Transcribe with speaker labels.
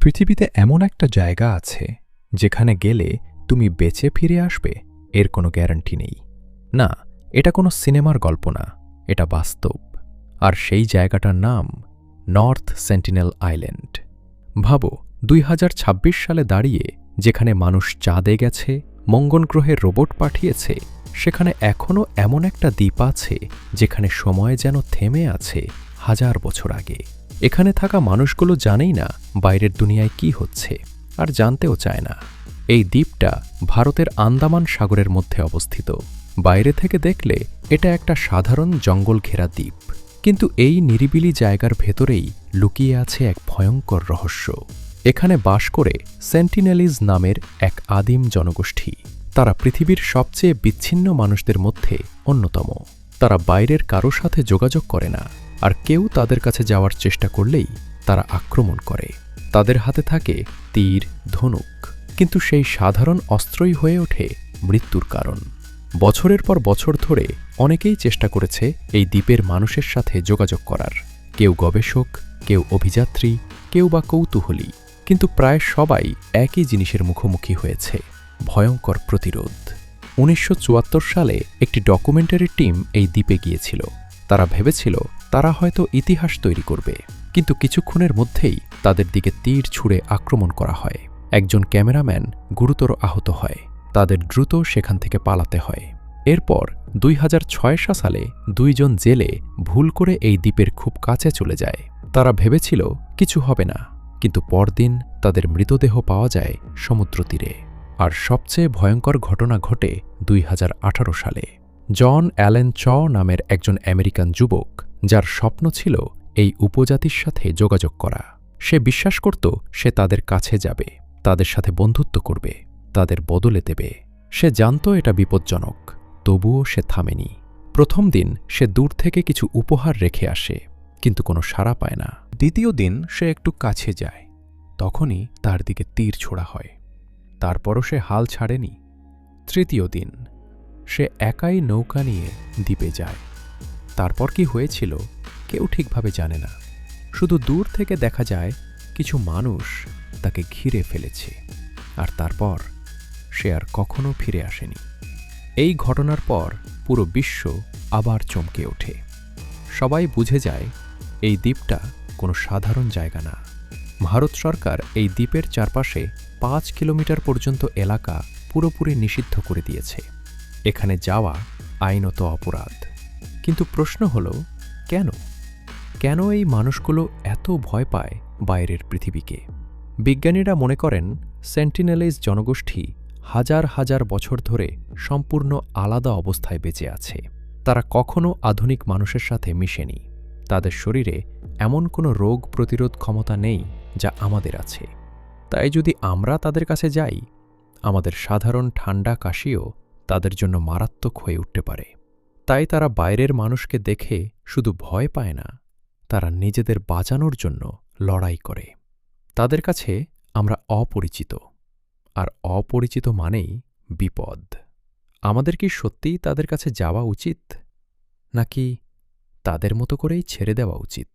Speaker 1: পৃথিবীতে এমন একটা জায়গা আছে যেখানে গেলে তুমি বেঁচে ফিরে আসবে এর কোনো গ্যারান্টি নেই। না, এটা কোনো সিনেমার গল্প না, এটা বাস্তব। আর সেই জায়গাটার নাম নর্থ সেন্টিনেল আইল্যান্ড। ভাবো, ২০২৬ সালে দাঁড়িয়ে যেখানে মানুষ চাঁদে গেছে, মঙ্গল গ্রহে রোবট পাঠিয়েছে, সেখানে এখনও এমন একটা দ্বীপ আছে যেখানে সময় যেন থেমে আছে হাজার বছর আগে। এখানে থাকা মানুষগুলো জানেই না বাইরের দুনিয়ায় কি হচ্ছে, আর জানতেও চায় না। এই দ্বীপটা ভারতের আন্দামান সাগরের মধ্যে অবস্থিত। বাইরে থেকে দেখলে এটা একটা সাধারণ জঙ্গল ঘেরা দ্বীপ, কিন্তু এই নিরিবিলি জায়গার ভেতরেই লুকিয়ে আছে এক ভয়ঙ্কর রহস্য। এখানে বাস করে সেন্টিনেলিজ নামের এক আদিম জনগোষ্ঠী। তারা পৃথিবীর সবচেয়ে বিচ্ছিন্ন মানুষদের মধ্যে অন্যতম। তারা বাইরের কারো সাথে যোগাযোগ করে না, আর কেউ তাদের কাছে যাওয়ার চেষ্টা করলেই তারা আক্রমণ করে। তাদের হাতে থাকে তীর, ধনুক, কিন্তু সেই সাধারণ অস্ত্রই হয়ে ওঠে মৃত্যুর কারণ। বছরের পর বছর ধরে অনেকেই চেষ্টা করেছে এই দ্বীপের মানুষের সাথে যোগাযোগ করার। কেউ গবেষক, কেউ অভিযাত্রী, কেউ বা কৌতূহলী, কিন্তু প্রায় সবাই একই জিনিসের মুখোমুখি হয়েছে: ভয়ঙ্কর প্রতিরোধ। ১৯৭৪ সালে একটি ডকুমেন্টারি টিম এই দ্বীপে গিয়েছিল। তারা ভেবেছিল তারা হয়তো ইতিহাস তৈরি করবে, কিন্তু কিছুক্ষণের মধ্যেই তাদের দিকে তীর ছুঁড়ে আক্রমণ করা হয়। একজন ক্যামেরাম্যান গুরুতর আহত হয়। তাদের দ্রুত সেখান থেকে পালাতে হয়। এরপর ২০০৬ সালে ২ জন জেলে ভুল করে এই দ্বীপের খুব কাছে চলে যায়। তারা ভেবেছিল কিছু হবে না, কিন্তু পরদিন তাদের মৃতদেহ পাওয়া যায় সমুদ্র তীরে। আর সবচেয়ে ভয়ঙ্কর ঘটনা ঘটে ২০১৮ সালে। জন অ্যালেন চ নামের একজন আমেরিকান যুবক, যার স্বপ্ন ছিল এই উপজাতির সাথে যোগাযোগ করা। সে বিশ্বাস করত সে তাদের কাছে যাবে, তাদের সাথে বন্ধুত্ব করবে, তাদের বদলে দেবে। সে জানত এটা বিপজ্জনক, তবুও সে থামেনি। প্রথম দিন সে দূর থেকে কিছু উপহার রেখে আসে, কিন্তু কোনো সাড়া পায় না।
Speaker 2: দ্বিতীয় দিন সে একটু কাছে যায়, তখনই তার দিকে তীর ছোড়া হয়। তারপরও সে হাল ছাড়েনি। তৃতীয় দিন সে একাই নৌকা নিয়ে দ্বীপে যায়। তারপর কি হয়েছিল কেউ ঠিকভাবে জানে না। শুধু দূর থেকে দেখা যায় কিছু মানুষ তাকে ঘিরে ফেলেছে, আর তারপর সে আর কখনো ফিরে আসেনি। এই ঘটনার পর পুরো বিশ্ব আবার চমকে ওঠে। সবাই বুঝে যায় এই দ্বীপটা কোনো সাধারণ জায়গা না। ভারত সরকার এই দ্বীপের চারপাশে ৫ কিলোমিটার পর্যন্ত এলাকা পুরোপুরি নিষিদ্ধ করে দিয়েছে। এখানে যাওয়া আইনত অপরাধ। কিন্তু প্রশ্ন হল, কেন এই মানুষগুলো এত ভয় পায় বাইরের পৃথিবীকে? বিজ্ঞানীরা মনে করেন সেন্টিনেলিজ জনগোষ্ঠী হাজার হাজার বছর ধরে সম্পূর্ণ আলাদা অবস্থায় বেঁচে আছে। তারা কখনো আধুনিক মানুষের সাথে মিশেনি। তাদের শরীরে এমন কোনো রোগ প্রতিরোধ ক্ষমতা নেই যা আমাদের আছে। তাই যদি আমরা তাদের কাছে যাই, আমাদের সাধারণ ঠান্ডা কাশিও তাদের জন্য মারাত্মক হয়ে উঠতে পারে। তাই তারা বাইরের মানুষকে দেখে শুধু ভয় পায় না, তারা নিজেদের বাঁচানোর জন্য লড়াই করে। তাদের কাছে আমরা অপরিচিত, আর অপরিচিত মানেই বিপদ। আমাদের কি সত্যিই তাদের কাছে যাওয়া উচিত, নাকি তাদের মতো করেই ছেড়ে দেওয়া উচিত?